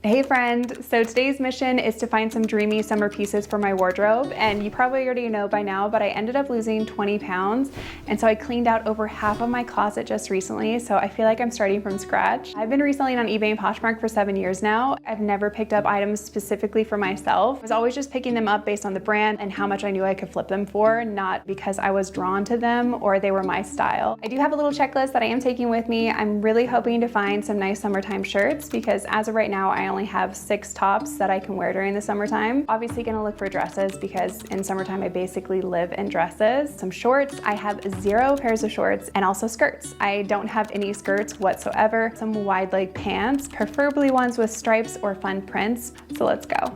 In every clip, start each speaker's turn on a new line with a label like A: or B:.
A: Hey friend, so today's mission is to find some dreamy summer pieces for my wardrobe, and you probably already know by now, but I ended up losing 20 pounds, and so I cleaned out over half of my closet just recently, so I feel like I'm starting from scratch. I've been reselling on eBay and Poshmark for 7 years now. I've never picked up items specifically for myself. I was always just picking them up based on the brand and how much I knew I could flip them for, not because I was drawn to them or they were my style. I do have a little checklist that I am taking with me. I'm really hoping to find some nice summertime shirts because as of right now, I only have 6 tops that I can wear during the summertime. Obviously gonna look for dresses because in summertime I basically live in dresses. Some shorts, I have 0 pairs of shorts, and also skirts. I don't have any skirts whatsoever. Some wide leg pants, preferably ones with stripes or fun prints. So let's go.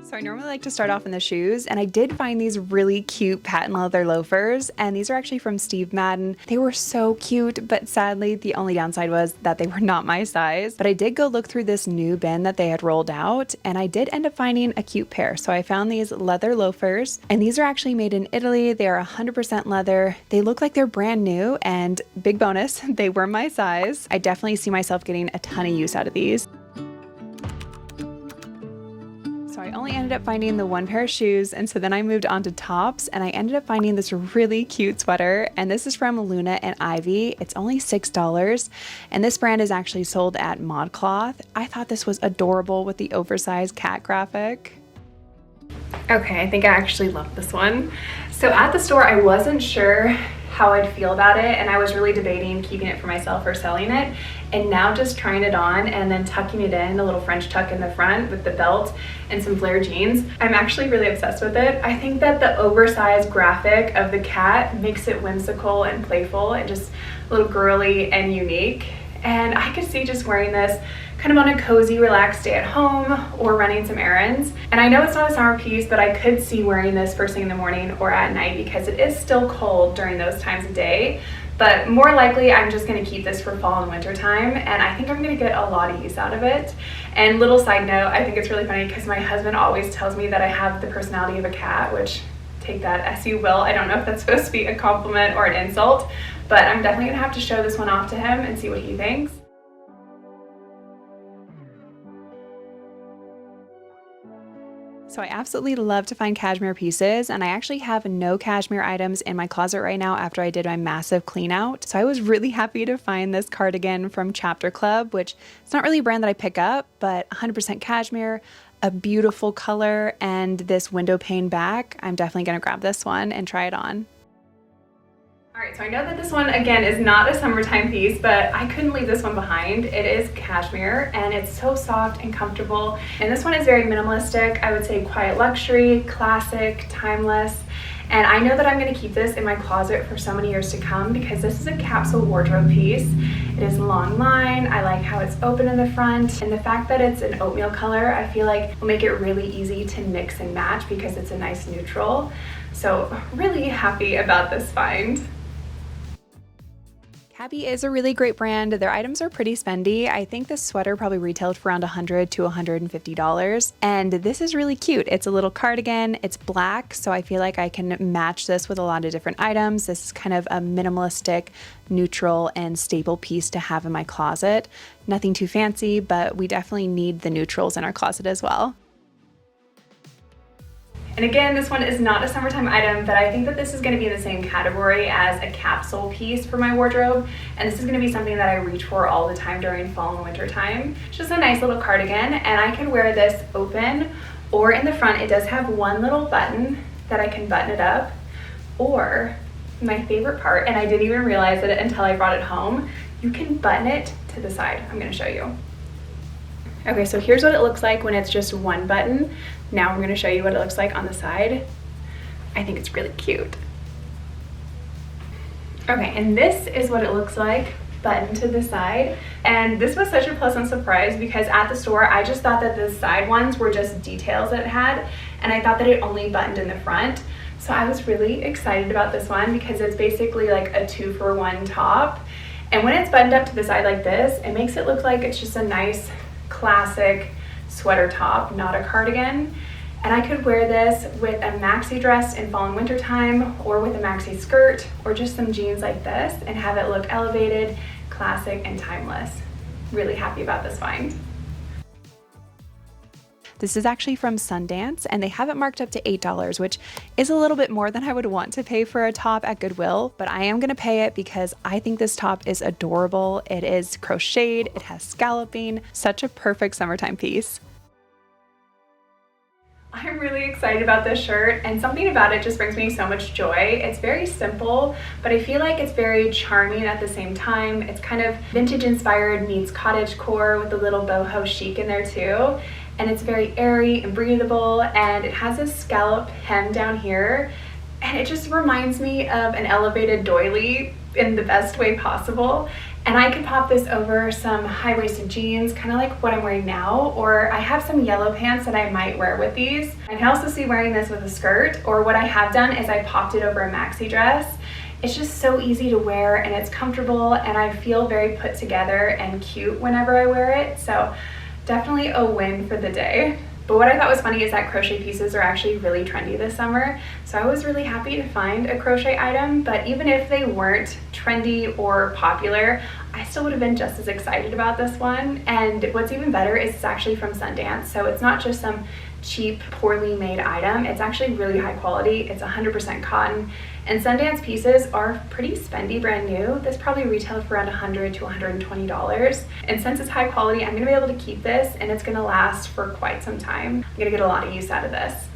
A: So I normally like to start off in the shoes, and I did find these really cute patent leather loafers, and these are actually from Steve Madden. They were so cute, but sadly the only downside was that they were not my size. But I did go look through this new bin that they had rolled out, and I did end up finding a cute pair. So I found these leather loafers, and these are actually made in Italy. They are 100% leather. They look like they're brand new, and big bonus, they were my size. I definitely see myself getting a ton of use out of these. So I only ended up finding the 1 pair of shoes, and so then I moved on to tops, and I ended up finding this really cute sweater, and this is from Luna and Ivy. It's only $6, and this brand is actually sold at ModCloth. I thought this was adorable with the oversized cat graphic. Okay, I think I actually love this one. So at the store, I wasn't sure how I'd feel about it, and I was really debating keeping it for myself or selling it. And now just trying it on and then tucking it in, a little French tuck in the front with the belt and some flare jeans, I'm actually really obsessed with it. I think that the oversized graphic of the cat makes it whimsical and playful and just a little girly and unique. And I could see just wearing this kind of on a cozy, relaxed day at home or running some errands. And I know it's not a summer piece, but I could see wearing this first thing in the morning or at night because it is still cold during those times of day. But more likely, I'm just gonna keep this for fall and winter time, and I think I'm gonna get a lot of use out of it. And little side note, I think it's really funny because my husband always tells me that I have the personality of a cat, which take that as you will. I don't know if that's supposed to be a compliment or an insult, but I'm definitely gonna have to show this one off to him and see what he thinks. So I absolutely love to find cashmere pieces, and I actually have no cashmere items in my closet right now after I did my massive clean out. So I was really happy to find this cardigan from Chapter Club, which it's not really a brand that I pick up, but 100% cashmere, a beautiful color, and this window pane back. I'm definitely gonna grab this one and try it on. All right, so I know that this one, again, is not a summertime piece, but I couldn't leave this one behind. It is cashmere, and it's so soft and comfortable. And this one is very minimalistic. I would say quiet luxury, classic, timeless. And I know that I'm gonna keep this in my closet for so many years to come because this is a capsule wardrobe piece. It is long line. I like how it's open in the front. And the fact that it's an oatmeal color, I feel like will make it really easy to mix and match because it's a nice neutral. So really happy about this find. Cabby is a really great brand. Their items are pretty spendy. I think this sweater probably retailed for around $100 to $150. And this is really cute. It's a little cardigan. It's black, so I feel like I can match this with a lot of different items. This is kind of a minimalistic, neutral, and staple piece to have in my closet. Nothing too fancy, but we definitely need the neutrals in our closet as well. And again, this one is not a summertime item, but I think that this is gonna be in the same category as a capsule piece for my wardrobe. And this is gonna be something that I reach for all the time during fall and winter time. It's just a nice little cardigan, and I could wear this open or in the front. It does have one little button that I can button it up, or my favorite part, and I didn't even realize it until I brought it home, you can button it to the side. I'm gonna show you. Okay, so here's what it looks like when it's just one button. Now I'm gonna show you what it looks like on the side. I think it's really cute. Okay, and this is what it looks like buttoned to the side. And this was such a pleasant surprise because at the store, I just thought that the side ones were just details that it had, and I thought that it only buttoned in the front. So I was really excited about this one because it's basically like a 2-for-1 top. And when it's buttoned up to the side like this, it makes it look like it's just a nice classic sweater top, not a cardigan. And I could wear this with a maxi dress in fall and winter time, or with a maxi skirt, or just some jeans like this, and have it look elevated, classic, and timeless. Really happy about this find. This is actually from Sundance, and they have it marked up to $8, which is a little bit more than I would want to pay for a top at Goodwill, but I am gonna pay it because I think this top is adorable. It is crocheted, it has scalloping, such a perfect summertime piece. I'm really excited about this shirt, and something about it just brings me so much joy. It's very simple, but I feel like it's very charming at the same time. It's kind of vintage inspired meets cottagecore with a little boho chic in there too. And it's very airy and breathable, and it has a scallop hem down here, and it just reminds me of an elevated doily in the best way possible. And I could pop this over some high-waisted jeans, kind of like what I'm wearing now, or I have some yellow pants that I might wear with these. I can also see wearing this with a skirt, or what I have done is I popped it over a maxi dress. It's just so easy to wear, and it's comfortable, and I feel very put together and cute whenever I wear it. So definitely a win for the day. But what I thought was funny is that crochet pieces are actually really trendy this summer. So I was really happy to find a crochet item, but even if they weren't trendy or popular, I still would have been just as excited about this one. And what's even better is it's actually from Sundance. So it's not just some cheap, poorly made item. It's actually really high quality. It's 100% cotton. And Sundance pieces are pretty spendy brand new. This probably retailed for around $100 to $120. And since it's high quality, I'm gonna be able to keep this, and it's gonna last for quite some time. I'm gonna get a lot of use out of this.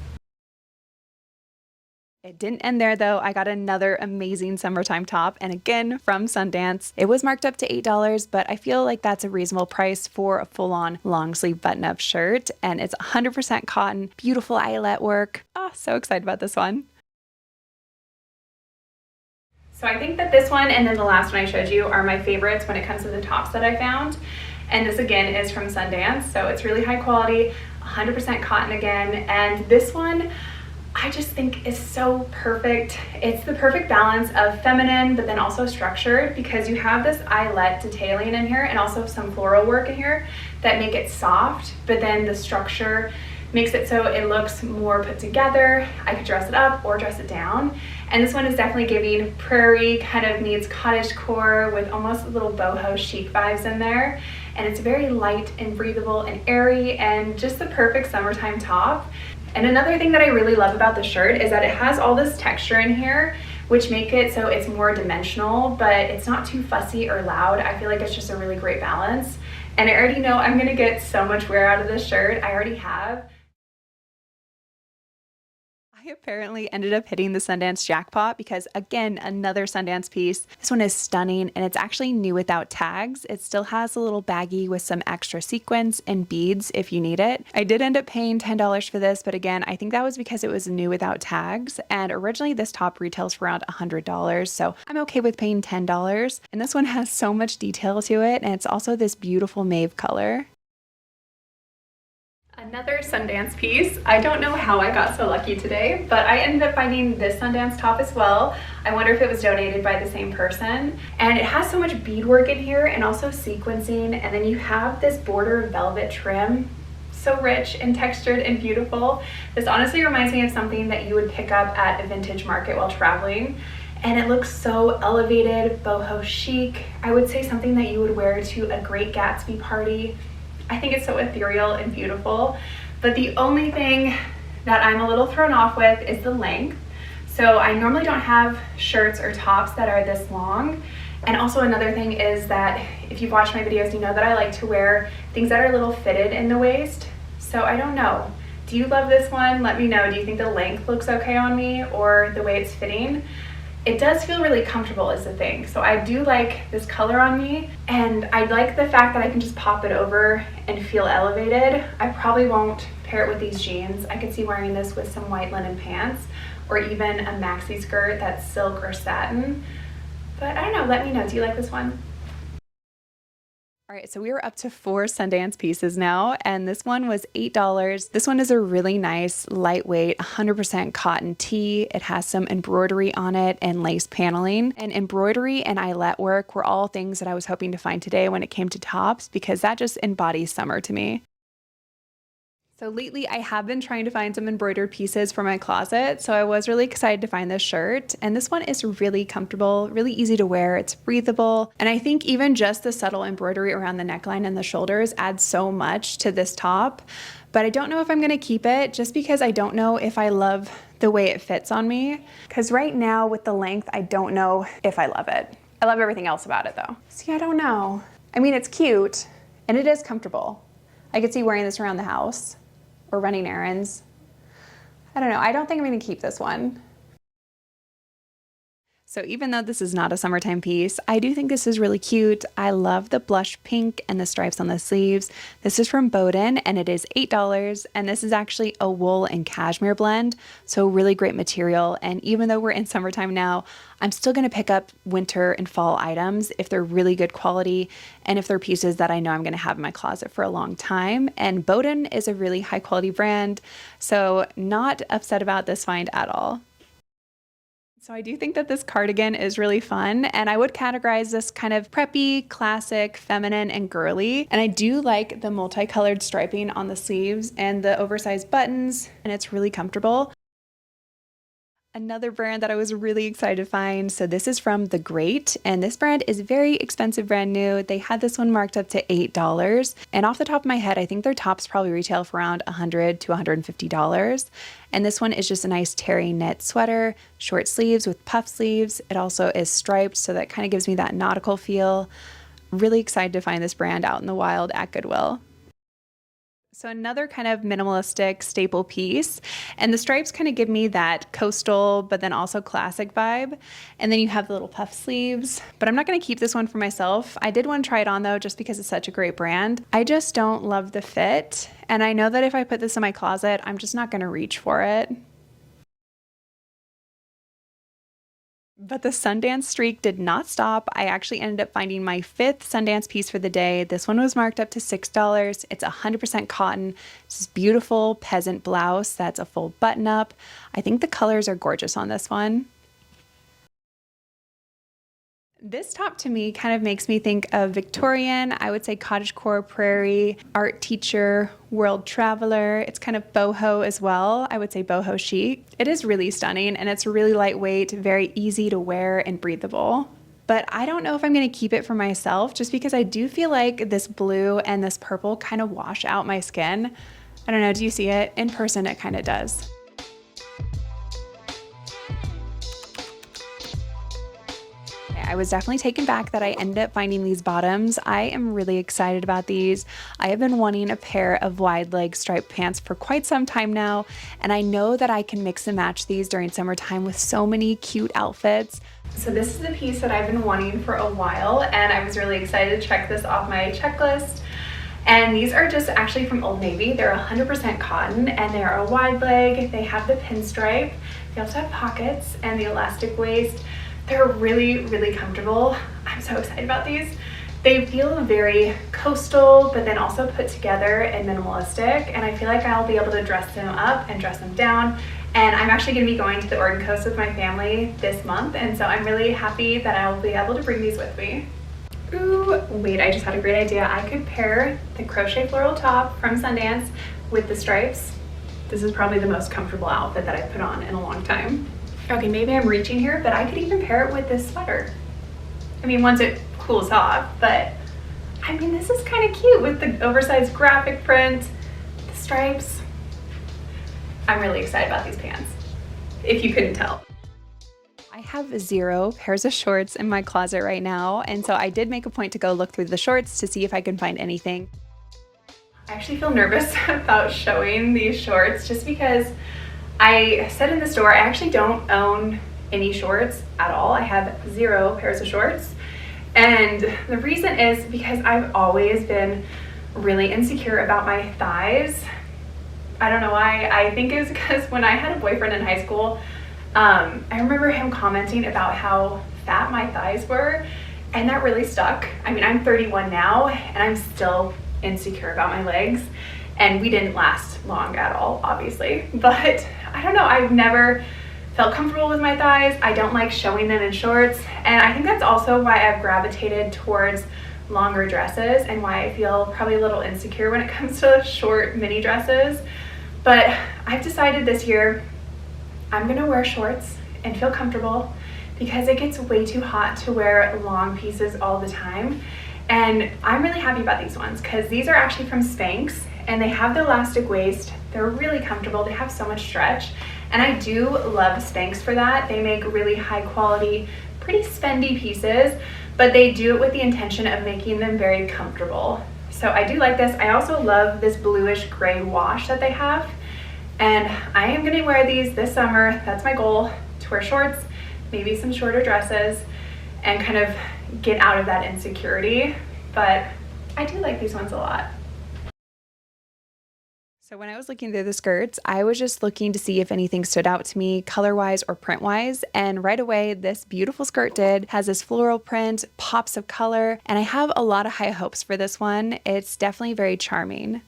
A: It didn't end there though. I got another amazing summertime top, and again from Sundance. It was marked up to $8, but I feel like that's a reasonable price for a full-on long sleeve button-up shirt, and it's 100% cotton, beautiful eyelet work. Oh, so excited about this one. So I think that this one and then the last one I showed you are my favorites when it comes to the tops that I found. And this again is from Sundance, so it's really high quality, 100% cotton again. And this one I just think is so perfect. It's the perfect balance of feminine but then also structured, because you have this eyelet detailing in here and also some floral work in here that make it soft, but then the structure makes it so it looks more put together. I could dress it up or dress it down. And this one is definitely giving prairie, kind of meets cottagecore with almost little boho chic vibes in there. And it's very light and breathable and airy and just the perfect summertime top. And another thing that I really love about the shirt is that it has all this texture in here, which make it so it's more dimensional, but it's not too fussy or loud. I feel like it's just a really great balance. And I already know I'm gonna get so much wear out of this shirt. I already have. I apparently ended up hitting the Sundance jackpot because, again, another Sundance piece. This one is stunning, and it's actually new without tags. It still has a little baggie with some extra sequins and beads if you need it. I did end up paying $10 for this, but again, I think that was because it was new without tags, and originally this top retails for around $100, so I'm okay with paying $10. And this one has so much detail to it, and it's also this beautiful mauve color. Another Sundance piece. I don't know how I got so lucky today, but I ended up finding this Sundance top as well. I wonder if it was donated by the same person. And it has so much beadwork in here and also sequencing, and then you have this border velvet trim. So rich and textured and beautiful. This honestly reminds me of something that you would pick up at a vintage market while traveling. And it looks so elevated, boho chic. I would say something that you would wear to a Great Gatsby party. I think it's so ethereal and beautiful, but the only thing that I'm a little thrown off with is the length. So I normally don't have shirts or tops that are this long. And also another thing is that if you've watched my videos, you know that I like to wear things that are a little fitted in the waist. So I don't know. Do you love this one? Let me know. Do you think the length looks okay on me or the way it's fitting? It does feel really comfortable is the thing. So I do like this color on me, and I like the fact that I can just pop it over and feel elevated. I probably won't pair it with these jeans. I could see wearing this with some white linen pants or even a maxi skirt that's silk or satin. But I don't know, let me know. Do you like this one? All right, so we are up to 4 Sundance pieces now, and this one was $8. This one is a really nice, lightweight, 100% cotton tee. It has some embroidery on it and lace paneling. And embroidery and eyelet work were all things that I was hoping to find today when it came to tops, because that just embodies summer to me. So lately I have been trying to find some embroidered pieces for my closet, so I was really excited to find this shirt, and this one is really comfortable, really easy to wear, it's breathable, and I think even just the subtle embroidery around the neckline and the shoulders adds so much to this top. But I don't know if I'm gonna keep it just because I don't know if I love the way it fits on me. Because right now with the length, I don't know if I love it. I love everything else about it though. See, I don't know. I mean, it's cute and it is comfortable. I could see wearing this around the house or running errands. I don't know. I don't think I'm gonna keep this one. So even though this is not a summertime piece, I do think this is really cute. I love the blush pink and the stripes on the sleeves. This is from Bowden and it is $8, and this is actually a wool and cashmere blend, so really great material. And even though we're in summertime now, I'm still gonna pick up winter and fall items if they're really good quality and if they're pieces that I know I'm gonna have in my closet for a long time. And Bowden is a really high quality brand, so not upset about this find at all. So I do think that this cardigan is really fun, and I would categorize this kind of preppy, classic, feminine, and girly. And I do like the multicolored striping on the sleeves and the oversized buttons, and it's really comfortable. Another brand that I was really excited to find, so this is from The Great, and this brand is very expensive, brand new. They had this one marked up to $8, and off the top of my head, I think their tops probably retail for around $100 to $150. And this one is just a nice terry knit sweater, short sleeves with puff sleeves. It also is striped, so that kind of gives me that nautical feel. Really excited to find this brand out in the wild at Goodwill. So another kind of minimalistic staple piece, and the stripes kind of give me that coastal but then also classic vibe. And then you have the little puff sleeves, but I'm not going to keep this one for myself. I did want to try it on though, just because it's such a great brand. I just don't love the fit, and I know that if I put this in my closet, I'm just not going to reach for it. But the Sundance streak did not stop. I actually ended up finding my 5th Sundance piece for the day. This one was marked up to $6. It's 100% cotton. It's this beautiful peasant blouse that's a full button up. I think the colors are gorgeous on this one. This top to me kind of makes me think of Victorian, I would say cottagecore, prairie, art teacher, world traveler. It's kind of boho as well. I would say boho chic. It is really stunning and it's really lightweight, very easy to wear and breathable. But I don't know if I'm going to keep it for myself just because I do feel like this blue and this purple kind of wash out my skin. I don't know, do you see it? In person, it kind of does. I was definitely taken back that I ended up finding these bottoms. I am really excited about these. I have been wanting a pair of wide leg striped pants for quite some time now, and I know that I can mix and match these during summertime with so many cute outfits. So this is the piece that I've been wanting for a while, and I was really excited to check this off my checklist. And these are just actually from Old Navy. They're 100% cotton, and they are a wide leg. They have the pinstripe. They also have pockets and the elastic waist. They're really, really comfortable. I'm so excited about these. They feel very coastal, but then also put together and minimalistic. And I feel like I'll be able to dress them up and dress them down. And I'm actually gonna be going to the Oregon coast with my family this month. And so I'm really happy that I'll be able to bring these with me. Ooh, wait, I just had a great idea. I could pair the crochet floral top from Sundance with the stripes. This is probably the most comfortable outfit that I've put on in a long time. Okay, maybe I'm reaching here, but I could even pair it with this sweater. I mean, once it cools off, but I mean, this is kind of cute with the oversized graphic print, the stripes. I'm really excited about these pants, if you couldn't tell. I have 0 pairs of shorts in my closet right now, and so I did make a point to go look through the shorts to see if I can find anything. I actually feel nervous about showing these shorts just because I said in the store, I actually don't own any shorts at all. I have 0 pairs of shorts. And the reason is because I've always been really insecure about my thighs. I don't know why. I think it was because when I had a boyfriend in high school, I remember him commenting about how fat my thighs were, and that really stuck. I mean, I'm 31 now, and I'm still insecure about my legs. And we didn't last long at all, obviously. But I don't know, I've never felt comfortable with my thighs. I don't like showing them in shorts. And I think that's also why I've gravitated towards longer dresses and why I feel probably a little insecure when it comes to short mini dresses. But I've decided this year I'm gonna wear shorts and feel comfortable because it gets way too hot to wear long pieces all the time. And I'm really happy about these ones because these are actually from Spanx and they have the elastic waist. They're really comfortable. They have so much stretch. And I do love Spanx for that. They make really high quality, pretty spendy pieces, but they do it with the intention of making them very comfortable. So I do like this. I also love this bluish gray wash that they have. And I am gonna wear these this summer. That's my goal, to wear shorts, maybe some shorter dresses, and kind of get out of that insecurity. But I do like these ones a lot. So when I was looking through the skirts, I was just looking to see if anything stood out to me color-wise or print-wise, and right away this beautiful skirt did. Has this floral print, pops of color, and I have a lot of high hopes for this one. It's definitely very charming.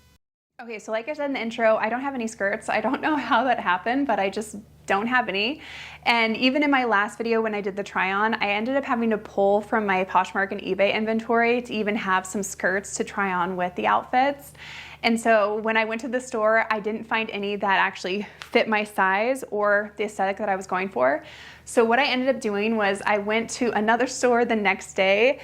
A: Okay, so like I said in the intro, I don't have any skirts. I don't know how that happened, but I just don't have any. And even in my last video when I did the try on, I ended up having to pull from my Poshmark and eBay inventory to even have some skirts to try on with the outfits. And so when I went to the store, I didn't find any that actually fit my size or the aesthetic that I was going for. So what I ended up doing was I went to another store the next day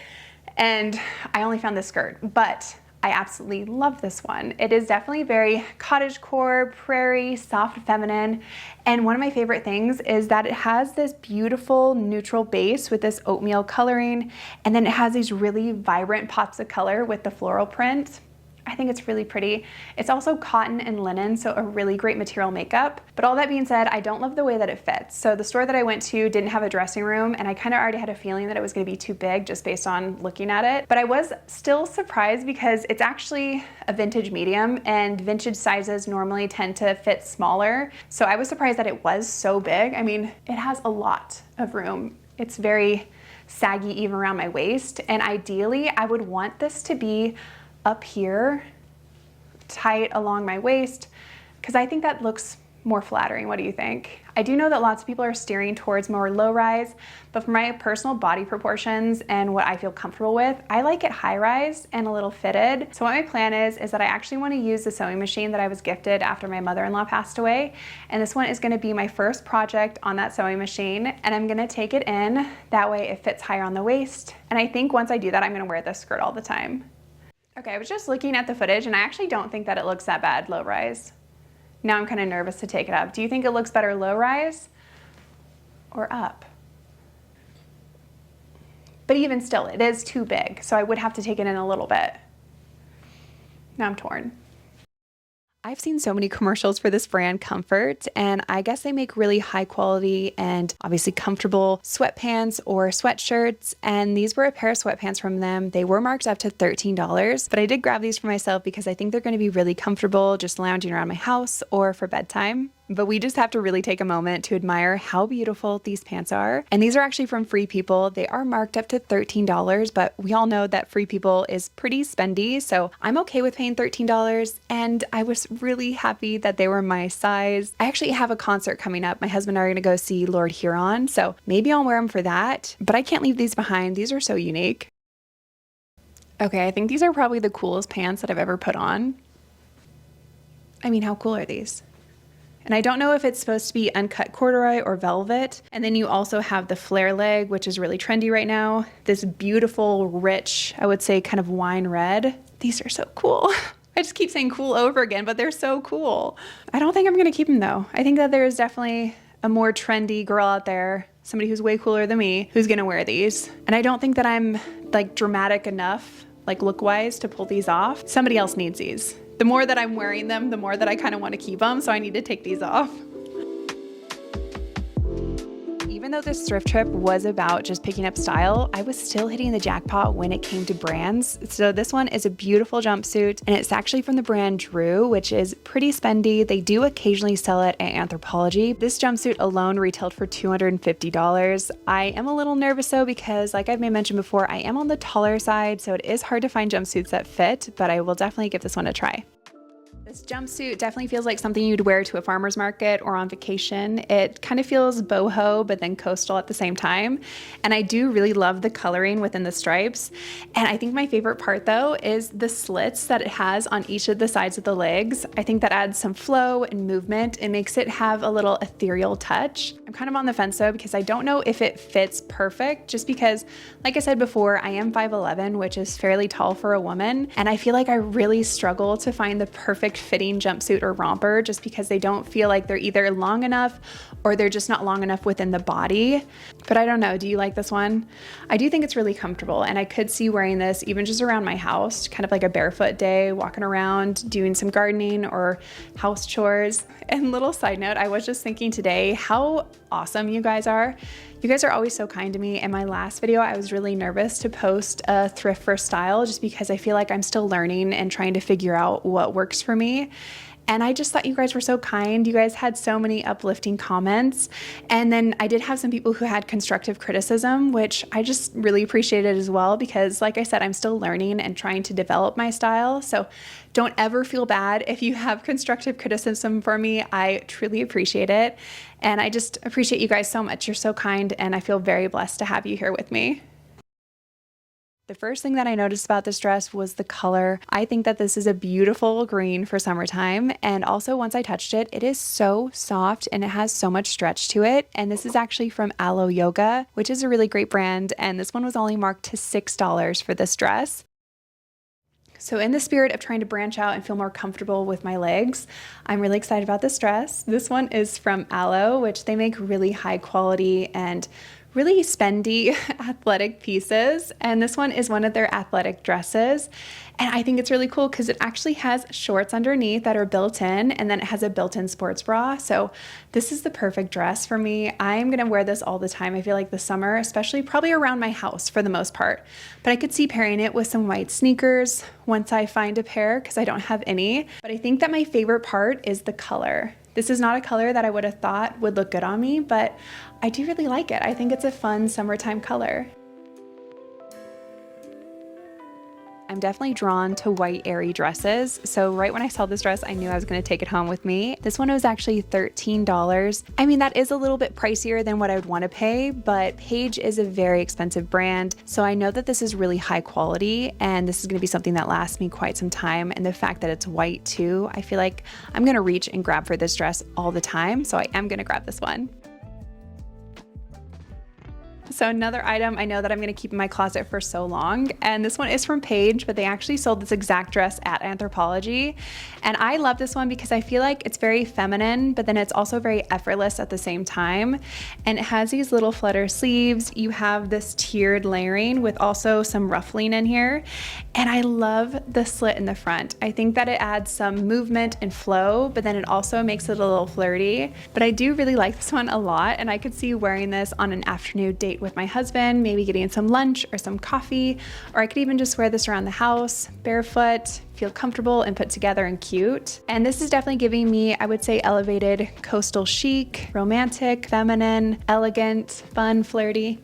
A: and I only found this skirt, but I absolutely love this one. It is definitely very cottagecore, prairie, soft, feminine. And one of my favorite things is that it has this beautiful neutral base with this oatmeal coloring. And then it has these really vibrant pops of color with the floral print. I think it's really pretty. It's also cotton and linen, so a really great material makeup. But all that being said, I don't love the way that it fits. So the store that I went to didn't have a dressing room, and I kind of already had a feeling that it was gonna be too big just based on looking at it. But I was still surprised because it's actually a vintage medium, and vintage sizes normally tend to fit smaller. So I was surprised that it was so big. I mean, it has a lot of room. It's very saggy even around my waist, and ideally I would want this to be up here, tight along my waist, because I think that looks more flattering. What do you think? I do know that lots of people are steering towards more low rise, but for my personal body proportions and what I feel comfortable with, I like it high rise and a little fitted. So what my plan is that I actually want to use the sewing machine that I was gifted after my mother-in-law passed away. And this one is going to be my first project on that sewing machine. And I'm going to take it in. That way it fits higher on the waist. And I think once I do that, I'm going to wear this skirt all the time. Okay, I was just looking at the footage and I actually don't think that it looks that bad low rise. Now I'm kind of nervous to take it up. Do you think it looks better low rise or up? But even still, it is too big, so I would have to take it in a little bit. Now I'm torn. I've seen so many commercials for this brand Comfort, and I guess they make really high quality and obviously comfortable sweatpants or sweatshirts, and these were a pair of sweatpants from them. They were marked up to $13, but I did grab these for myself because I think they're going to be really comfortable just lounging around my house or for bedtime. But we just have to really take a moment to admire how beautiful these pants are. And these are actually from Free People. They are marked up to $13, but we all know that Free People is pretty spendy, so I'm okay with paying $13. And I was really happy that they were my size. I actually have a concert coming up. My husband and I are gonna go see Lord Huron, so maybe I'll wear them for that, but I can't leave these behind. These are so unique. Okay, I think these are probably the coolest pants that I've ever put on. I mean, how cool are these? And I don't know if it's supposed to be uncut corduroy or velvet. And then you also have the flare leg, which is really trendy right now. This beautiful, rich, I would say kind of wine red. These are so cool. I just keep saying cool over again, but they're so cool. I don't think I'm gonna keep them though. I think that there's definitely a more trendy girl out there, somebody who's way cooler than me, who's gonna wear these. And I don't think that I'm like dramatic enough, like look-wise, to pull these off. Somebody else needs these. The more that I'm wearing them, the more that I kind of want to keep them, so I need to take these off. Even though this thrift trip was about just picking up style, I was still hitting the jackpot when it came to brands. So this one is a beautiful jumpsuit, and it's actually from the brand Drew, which is pretty spendy. They do occasionally sell it at Anthropologie. This jumpsuit alone retailed for $250. I am a little nervous though because, like I've mentioned before, I am on the taller side, so it is hard to find jumpsuits that fit, but I will definitely give this one a try. The This jumpsuit definitely feels like something you'd wear to a farmer's market or on vacation. It kind of feels boho, but then coastal at the same time. And I do really love the coloring within the stripes. And I think my favorite part though is the slits that it has on each of the sides of the legs. I think that adds some flow and movement. It makes it have a little ethereal touch. I'm kind of on the fence though, because I don't know if it fits perfect, just because, like I said before, I am 5'11", which is fairly tall for a woman. And I feel like I really struggle to find the perfect fitting jumpsuit or romper, just because they don't feel like they're either long enough or they're just not long enough within the body. But I don't know, do you like this one? I do think it's really comfortable, and I could see wearing this even just around my house, kind of like a barefoot day, walking around, doing some gardening or house chores. And little side note, I was just thinking today how awesome you guys are. You guys are always so kind to me. In my last video, I was really nervous to post a thrift for style, just because I feel like I'm still learning and trying to figure out what works for me. And I just thought you guys were so kind. You guys had so many uplifting comments. And then I did have some people who had constructive criticism, which I just really appreciated as well, because like I said, I'm still learning and trying to develop my style. So don't ever feel bad if you have constructive criticism for me. I truly appreciate it. And I just appreciate you guys so much. You're so kind, and I feel very blessed to have you here with me. The first thing that I noticed about this dress was the color. I think that this is a beautiful green for summertime. And also once I touched it, it is so soft and it has so much stretch to it. And this is actually from Alo Yoga, which is a really great brand. And this one was only marked to $6 for this dress. So in the spirit of trying to branch out and feel more comfortable with my legs, I'm really excited about this dress. This one is from Alo, which they make really high quality and really spendy athletic pieces. And this one is one of their athletic dresses. And I think it's really cool because it actually has shorts underneath that are built in, and then it has a built-in sports bra. So this is the perfect dress for me. I'm gonna wear this all the time. I feel like this summer, especially probably around my house for the most part. But I could see pairing it with some white sneakers once I find a pair, because I don't have any. But I think that my favorite part is the color. This is not a color that I would have thought would look good on me, but I do really like it. I think it's a fun summertime color. I'm definitely drawn to white airy dresses. So right when I saw this dress, I knew I was gonna take it home with me. This one was actually $13. I mean, that is a little bit pricier than what I would wanna pay, but Paige is a very expensive brand. So I know that this is really high quality, and this is gonna be something that lasts me quite some time. And the fact that it's white too, I feel like I'm gonna reach and grab for this dress all the time. So I am gonna grab this one. So another item I know that I'm going to keep in my closet for so long, and this one is from Paige, but they actually sold this exact dress at Anthropologie. And I love this one because I feel like it's very feminine, but then it's also very effortless at the same time. And it has these little flutter sleeves. You have this tiered layering with also some ruffling in here. And I love the slit in the front. I think that it adds some movement and flow, but then it also makes it a little flirty. But I do really like this one a lot, and I could see wearing this on an afternoon date with my husband, maybe getting some lunch or some coffee, or I could even just wear this around the house, barefoot, feel comfortable and put together and cute. And this is definitely giving me, I would say, elevated coastal chic, romantic, feminine, elegant, fun, flirty.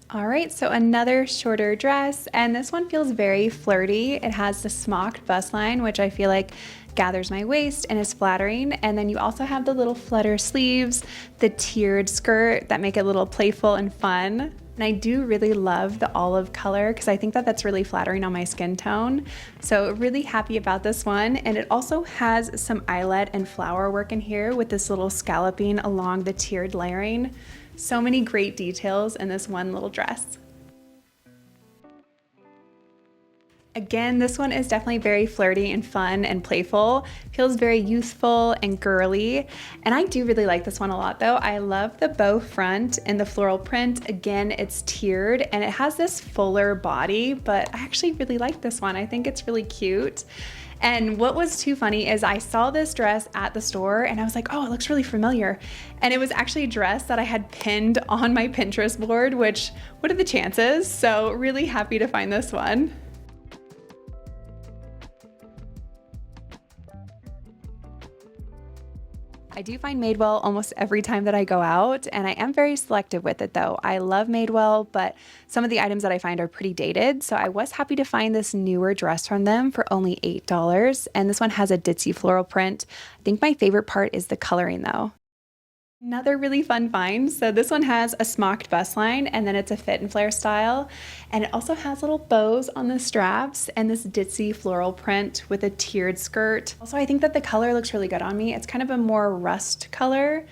A: All right, so another shorter dress, and this one feels very flirty. It has the smocked bust line, which I feel like gathers my waist and is flattering. And then you also have the little flutter sleeves, the tiered skirt that make it a little playful and fun. And I do really love the olive color because I think that that's really flattering on my skin tone. So really happy about this one. And it also has some eyelet and flower work in here with this little scalloping along the tiered layering. So many great details in this one little dress. Again, this one is definitely very flirty and fun and playful. Feels very youthful and girly. And I do really like this one a lot though. I love the bow front and the floral print. Again, it's tiered and it has this fuller body, but I actually really like this one. I think it's really cute. And what was too funny is I saw this dress at the store and I was like, oh, it looks really familiar. And it was actually a dress that I had pinned on my Pinterest board, which, what are the chances? So really happy to find this one. I I do find Maidwell almost every time that I go out, and I am very selective with it though. I love Maidwell, but some of the items that I find are pretty dated, so I was happy to find this newer dress from them for only $8, and this one has a ditzy floral print. I think my favorite part is the coloring though. Another really fun find. So this one has a smocked bust line, and then it's a fit and flare style. And it also has little bows on the straps and this ditzy floral print with a tiered skirt. Also, I think that the color looks really good on me. It's kind of a more rust color,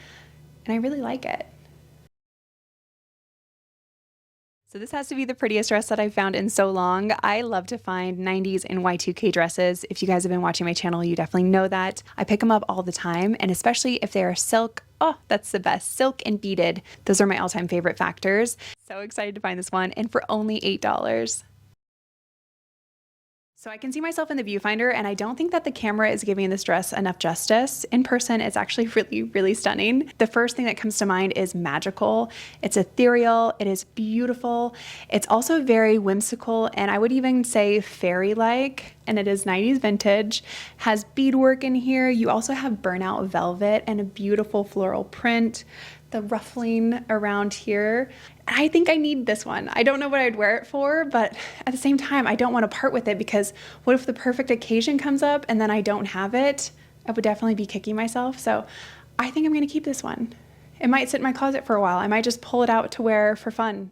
A: and I really like it. So this has to be the prettiest dress that I've found in so long. I love to find 90s and Y2K dresses. If you guys have been watching my channel, you definitely know that. I pick them up all the time, and especially if they are silk. Oh, that's the best. Silk and beaded. Those are my all-time favorite factors. So excited to find this one, and for only $8. So I can see myself in the viewfinder, and I don't think that the camera is giving this dress enough justice. In person, it's actually really, really stunning. The first thing that comes to mind is magical. It's ethereal, it is beautiful. It's also very whimsical, and I would even say fairy-like, and it is 90s vintage. Has beadwork in here. You also have burnout velvet and a beautiful floral print. The ruffling around here. I think I need this one. I don't know what I'd wear it for, but at the same time, I don't want to part with it, because what if the perfect occasion comes up and then I don't have it? I would definitely be kicking myself. So I think I'm going to keep this one. It might sit in my closet for a while. I might just pull it out to wear for fun.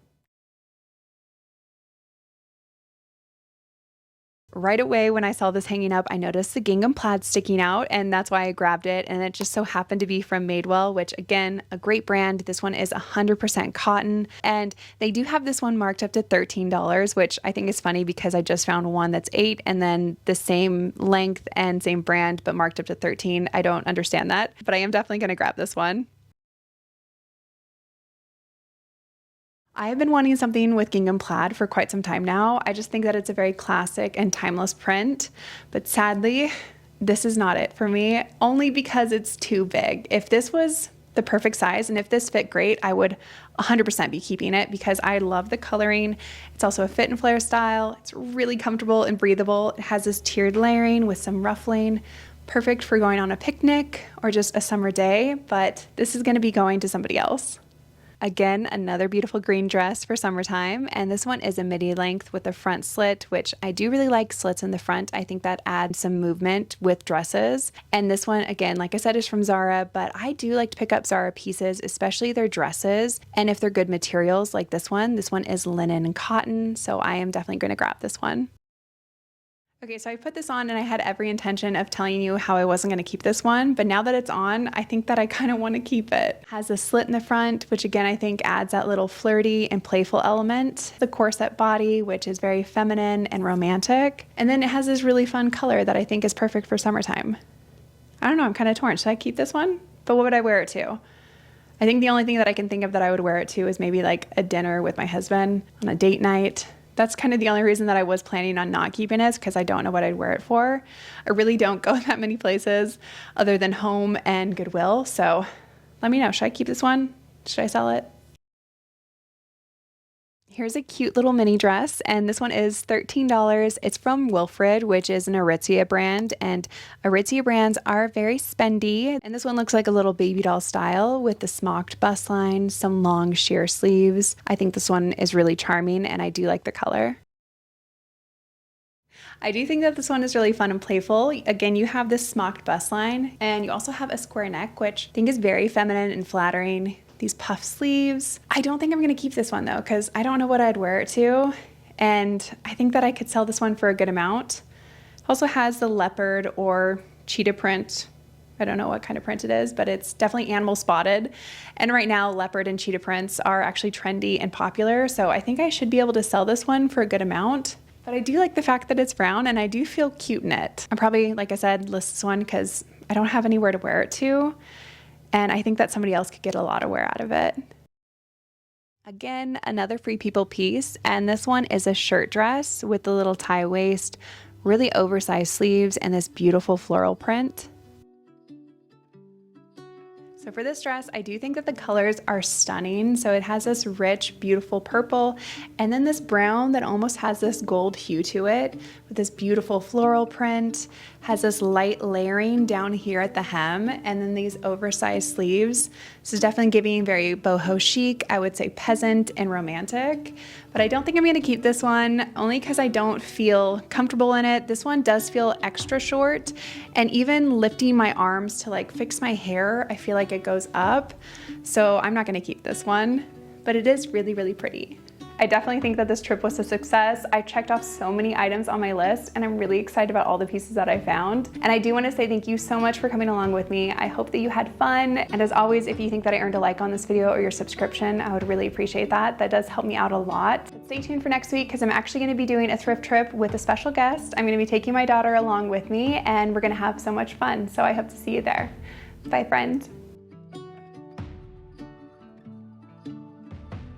A: Right away when I saw this hanging up, I noticed the gingham plaid sticking out, and that's why I grabbed it. And it just so happened to be from Maidwell, which again, a great brand. This one is 100% cotton, and they do have this one marked up to $13, which I think is funny because I just found one that's $8 and then the same length and same brand, but marked up to $13. I don't understand that, but I am definitely going to grab this one. I have been wanting something with gingham plaid for quite some time now. I just think that it's a very classic and timeless print, but sadly, this is not it for me, only because it's too big. If this was the perfect size and if this fit great, I would 100% be keeping it because I love the coloring. It's also a fit and flare style. It's really comfortable and breathable. It has this tiered layering with some ruffling. Perfect for going on a picnic or just a summer day, but this is going to be going to somebody else. Again, another beautiful green dress for summertime, and this one is a midi length with a front slit, which I do really like slits in the front. I think that adds some movement with dresses. And this one, again, like I said, is from Zara, but I do like to pick up Zara pieces, especially their dresses, and if they're good materials like this one is linen and cotton, so I am definitely going to grab this one. Okay, so I put this on and I had every intention of telling you how I wasn't going to keep this one, but now that it's on, I think that I kind of want to keep it. It has a slit in the front, which again I think adds that little flirty and playful element. The corset body, which is very feminine and romantic. And then it has this really fun color that I think is perfect for summertime. I don't know, I'm kind of torn. Should I keep this one? But what would I wear it to? I think the only thing that I can think of that I would wear it to is maybe like a dinner with my husband on a date night. That's kind of the only reason that I was planning on not keeping it, because I don't know what I'd wear it for. I really don't go that many places other than home and Goodwill. So let me know, should I keep this one? Should I sell it? Here's a cute little mini dress, and this one is $13. It's from Wilfred, which is an Aritzia brand, and Aritzia brands are very spendy. And this one looks like a little baby doll style with the smocked bust line, some long sheer sleeves. I think this one is really charming, and I do like the color. I do think that this one is really fun and playful. Again, you have this smocked bust line, and you also have a square neck, which I think is very feminine and flattering. These puff sleeves. I don't think I'm going to keep this one though, because I don't know what I'd wear it to, and I think that I could sell this one for a good amount. It also has the leopard or cheetah print. I don't know what kind of print it is, but it's definitely animal spotted. And right now, leopard and cheetah prints are actually trendy and popular, so I think I should be able to sell this one for a good amount. But I do like the fact that it's brown, and I do feel cute in it. I'm probably, like I said, list this one because I don't have anywhere to wear it to. And I think that somebody else could get a lot of wear out of it. Again, another Free People piece, and this one is a shirt dress with the little tie waist, really oversized sleeves, and this beautiful floral print. So for this dress, I do think that the colors are stunning. So it has this rich, beautiful purple, and then this brown that almost has this gold hue to it with this beautiful floral print, has this light layering down here at the hem, and then these oversized sleeves. This is definitely giving very boho chic, I would say peasant and romantic, but I don't think I'm gonna keep this one only because I don't feel comfortable in it. This one does feel extra short, and even lifting my arms to like fix my hair, I feel like it goes up. So I'm not gonna keep this one, but it is really, really pretty. I definitely think that this trip was a success. I checked off so many items on my list, and I'm really excited about all the pieces that I found. And I do want to say thank you so much for coming along with me. I hope that you had fun. And as always, if you think that I earned a like on this video or your subscription, I would really appreciate that. That does help me out a lot. But stay tuned for next week because I'm actually going to be doing a thrift trip with a special guest. I'm going to be taking my daughter along with me, and we're going to have so much fun. So I hope to see you there. Bye, friend.